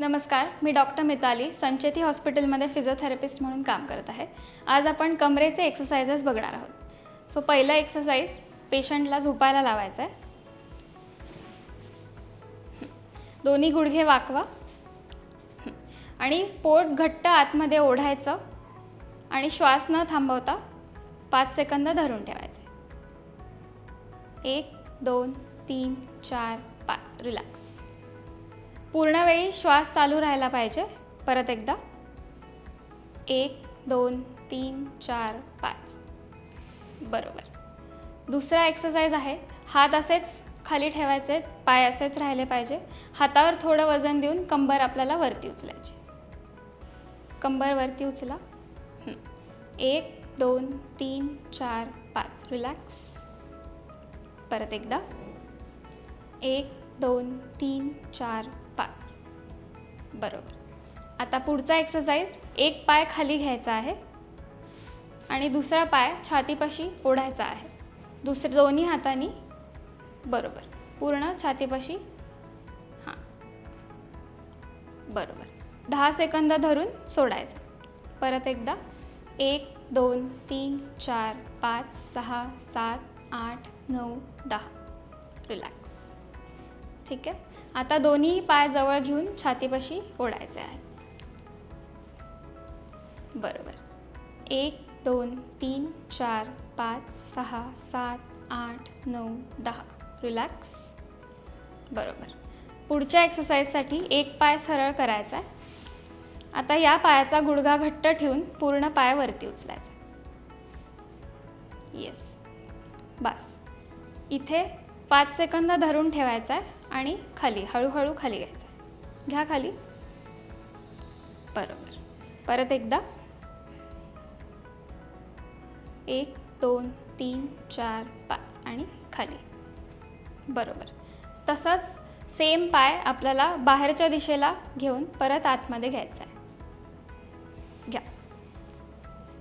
नमस्कार, मी डॉक्टर मिताली संचेती हॉस्पिटलमध्ये फिजिओथेरपिस्ट म्हणून काम करत आहे। आज आपण कमरेचे एक्सरसाइजेस बघणार आहोत। सो पहिला एक्सरसाइज, पेशंटला झोपायला लावायचा आहे। दोन्ही गुडघे वाकवा आणि पोट घट्ट आतमध्ये ओढायचं आणि श्वास न थांबवता 5 सेकंद धरून ठेवायचे। 1 2 3 4 5 रिलॅक्स। पूर्ण वेळी श्वास चालू राहायला पाहिजे। परत एकदा 1 2 3 4 5 बरोबर। दुसरा एक्सरसाइज आहे, हात असेच खाली ठेवायचे, पाय असेच राहिले पाहिजे। हातावर थोडं वजन देऊन कंबर आपल्याला वरती उचलायची। कंबर वरती उचला। 1 2 3 4 5 रिलॅक्स। परत एकदा 1 2 3 4 5 बरोबर। आता पुढचा एक्सरसाइज, एक पाय खाली घ्यायचा आहे आणि दुसरा पाय छातीपाशी ओढायचा आहे। दोन्ही हातांनी बरोबर पूर्ण छातीपाशी। हां बरोबर। 10 सेकंद धरून सोडायचं। परत एकदा 1 2 3 4 5 6 7 8 9 10 रिलॅक्स। ठीक आहे। आता दोन्ही पाय जवळ घेऊन छातीपाशी ओढायचे आहे। बरोबर। 1 2 3 4 5 6 7 8 9 10 रिलॅक्स। बरोबर। पुढच्या एक्सरसाइजसाठी एक पाय सरळ करायचा आहे। आता या पायाचा गुडघा घट्ट ठेवून पूर्ण पाय वरती उचलायचा। येस बस। इथे 5 सेकंद धरून ठेवायचा आहे आणि खाली हळूहळू खाली घ्यायचं। घ्या खाली। बरोबर। परत एकदा 1 2 3 4 5 आणि खाली। बरोबर। तसंच सेम पाय आपल्याला बाहेरच्या दिशेला घेऊन परत आतमध्ये घ्यायचा आहे। घ्या।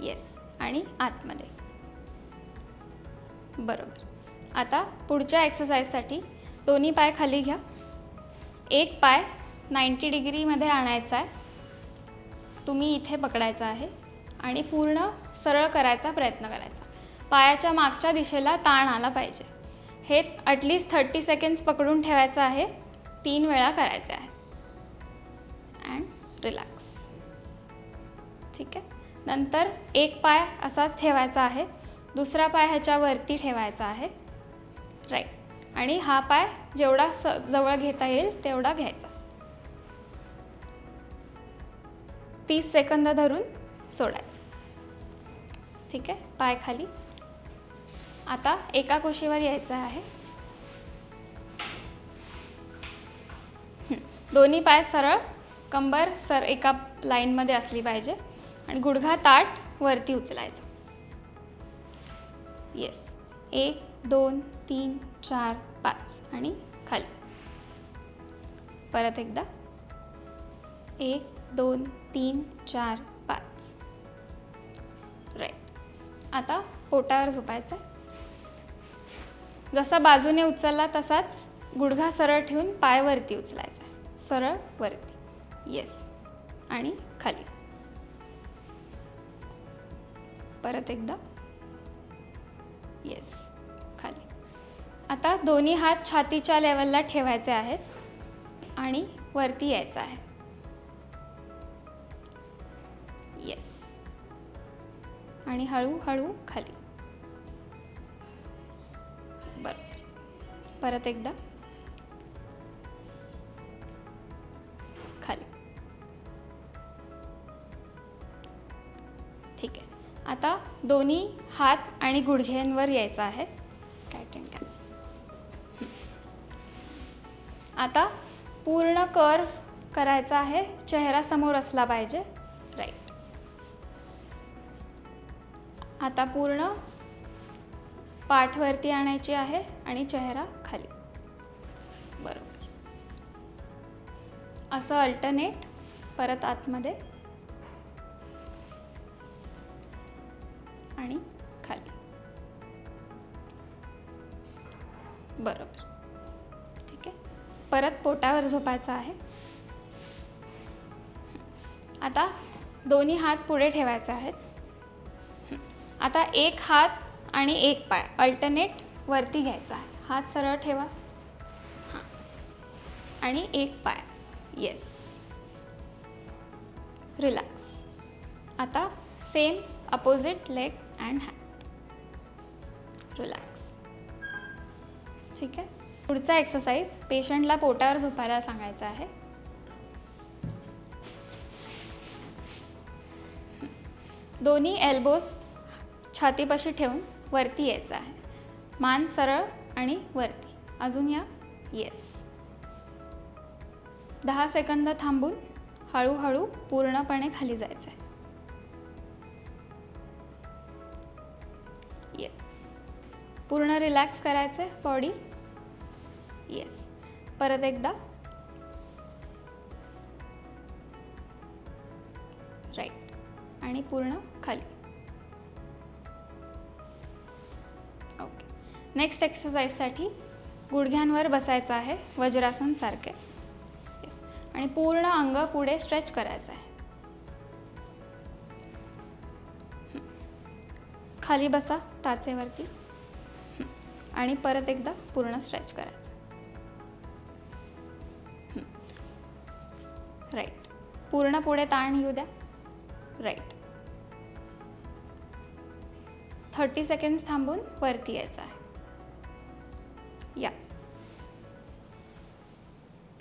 येस आणि आतमध्ये। बरोबर। आता पुढच्या एक्सरसाइजसाठी दोन्ही पाय खाली घ्या। एक पाय 90 डिग्रीमध्ये आणायचा आहे। तुम्ही इथे पकडायचा आहे आणि पूर्ण सरळ करायचा प्रयत्न करायचा। पायाच्या मागच्या दिशेला ताण आला पाहिजे। हे ॲटलिस्ट 30 सेकंड्स पकडून ठेवायचं आहे। 3 वेळा करायचे आहे। And relax. ठीक आहे। नंतर एक पाय असाच ठेवायचा आहे, दुसरा पाय ह्याच्यावरती ठेवायचा आहे। राईट। आणि हा पाय जेवढा जवळ घेता येईल तेवढा घ्यायचा। 30 सेकंद धरून सोडायचं। ठीक आहे। पाय खाली। आता एका कुशीवर यायचं आहे। दोन्ही पाय सरळ, कंबर एका लाईनमध्ये असली पाहिजे आणि गुडघा ताठ वरती उचलायचा। येस। 1 2 3 4 5 आणि खाली। परत एकदा 1 2 3 4 5 राईट। आता पोटावर झोपायचं। जसा बाजूने उचलला तसाच गुडघा सरळ ठेवून पाय वरती उचलायचा। सरळ वरती। येस आणि खाली। परत एकदा। येस खाली। आता दोन्ही हात छातीच्या लेवलला ठेवायचे आहेत आणि वरती यायचं आहे। येस आणि हळूहळू खाली। बरोबर। परत एकदा खाली। ठीक आहे। आता दोन्ही हात आणि गुडघ्यांवर यायचं आहे। आता पूर्ण कर्व करायचा आहे, चेहरा समोर असला पाहिजे। राईट। आता पूर्ण पाठ वरती आणायची आहे आणि चेहरा खाली। बरोबर। असं अल्टरनेट परत आतमध्ये आणि खाली। बरोबर। ठीक आहे। परत पोटावर झोपायचं आहे। आता दोन्ही हात पुढे ठेवायचे आहेत. आता एक हात आणि एक पाय अल्टरनेट वरती घ्यायचा आहे. हात सरळ ठेवा. हां, आणि एक पाय. येस. रिलॅक्स. आता same opposite leg and hand. Relax. ठीक आहे. पुढचा एक्सरसाइज पेशंटला पोटावर झोपायला सांगायचा आहे. दोन्ही एल्बोज छातीपाशी ठेवून वरती यायचं आहे. मान सरळ आणि वरती. अजून या. येस. 10 सेकंद थांबून हळूहळू पूर्णपणे खाली जायचं आहे. येस. पूर्ण रिलॅक्स करायचं आहे बॉडी. येस. परत एकदा. राईट. आणि पूर्ण खाली. ओके. नेक्स्ट एक्सरसाइजसाठी गुडघ्यांवर बसायचं आहे वज्रासन सारखे. येस. आणि पूर्ण अंग पुढे स्ट्रेच करायचं आहे. खाली बसा टाचेवरती. आणि परत एकदा पूर्ण स्ट्रेच करायचं. राईट. पूर्ण पुढे ताण येऊ द्या. राईट. 30 सेकंड्स थांबून वरती यायचं आहे. या.